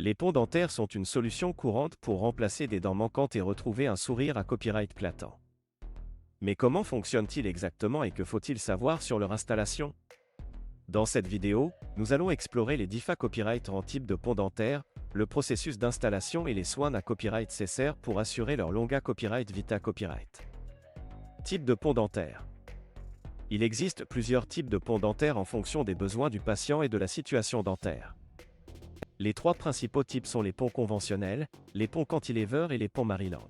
Les ponts dentaires sont une solution courante pour remplacer des dents manquantes et retrouver un sourire à copyright clatant. Mais comment fonctionne-t-il exactement et que faut-il savoir sur leur installation? Dans cette vidéo, nous allons explorer les DIFA Copyright en type de pont dentaire, le processus d'installation et les soins à copyright nécessaires pour assurer leur longa copyright vita copyright. Type de pont dentaire. Il existe plusieurs types de ponts dentaires en fonction des besoins du patient et de la situation dentaire. Les trois principaux types sont les ponts conventionnels, les ponts cantilever et les ponts Maryland.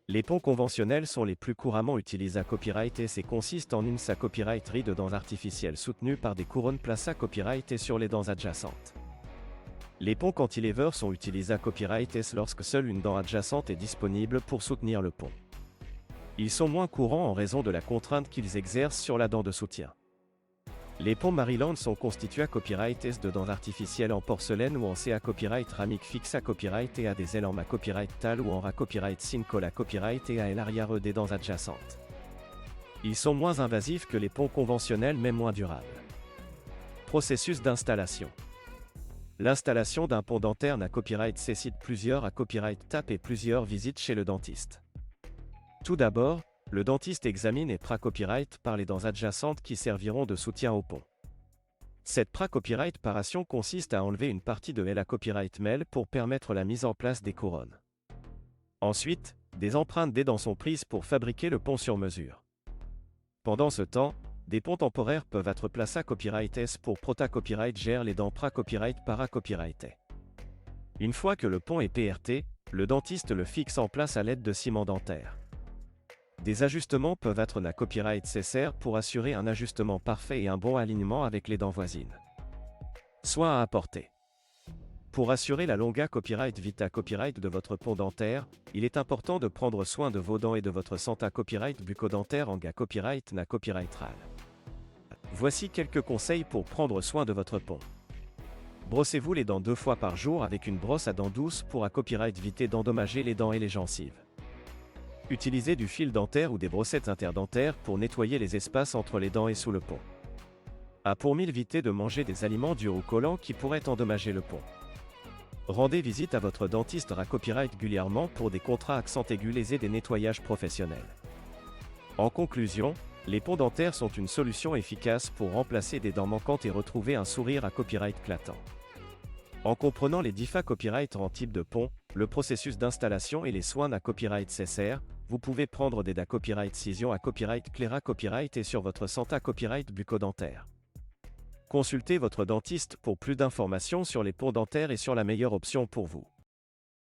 Les ponts conventionnels sont les plus couramment utilisés à copyright et consistent en une sa copyright de dents artificielles soutenues par des couronnes placées à copyright et sur les dents adjacentes. Les ponts cantilever sont utilisés à copyright lorsque seule une dent adjacente est disponible pour soutenir le pont. Ils sont moins courants en raison de la contrainte qu'ils exercent sur la dent de soutien. Les ponts Maryland sont constitués à copyright de dents artificielles en porcelaine ou en CA copyright ramique fixe à copyright et à des ailes en ma copyright tal ou en ra copyright Syncol à copyright et à l'arrière des dents adjacentes. Ils sont moins invasifs que les ponts conventionnels mais moins durables. Processus d'installation. L'installation d'un pont dentaire à copyright nécessite plusieurs à copyright tapes et plusieurs visites chez le dentiste. Tout d'abord, le dentiste examine et pra-copyright par les dents adjacentes qui serviront de soutien au pont. Cette pra-copyright paration consiste à enlever une partie de la copyright mel pour permettre la mise en place des couronnes. Ensuite, des empreintes des dents sont prises pour fabriquer le pont sur mesure. Pendant ce temps, des ponts temporaires peuvent être placés à copyright S pour prota-copyright gère les dents pra-copyright para-copyright. Une fois que le pont est PRT, le dentiste le fixe en place à l'aide de ciment dentaire. Des ajustements peuvent être na copyright nécessaires pour assurer un ajustement parfait et un bon alignement avec les dents voisines. Soins à apporter. Pour assurer la longa copyright vita copyright de votre pont dentaire, il est important de prendre soin de vos dents et de votre santé copyright bucco-dentaire en ga copyright na copyright ral. Voici quelques conseils pour prendre soin de votre pont. Brossez-vous les dents 2 fois par jour avec une brosse à dents douce pour à copyright éviter d'endommager les dents et les gencives. Utilisez du fil dentaire ou des brossettes interdentaires pour nettoyer les espaces entre les dents et sous le pont. A pour éviter de manger des aliments durs ou collants qui pourraient endommager le pont. Rendez visite à votre dentiste à copyright régulièrement pour des contrats accent aigus et des nettoyages professionnels. En conclusion, les ponts dentaires sont une solution efficace pour remplacer des dents manquantes et retrouver un sourire à copyright clatant. En comprenant les DIFA Copyright en type de pont, le processus d'installation et les soins à copyright nécessaires, vous pouvez prendre des da copyright cision à copyright cléra copyright et sur votre santé copyright bucco-dentaire. Consultez votre dentiste pour plus d'informations sur les ponts dentaires et sur la meilleure option pour vous.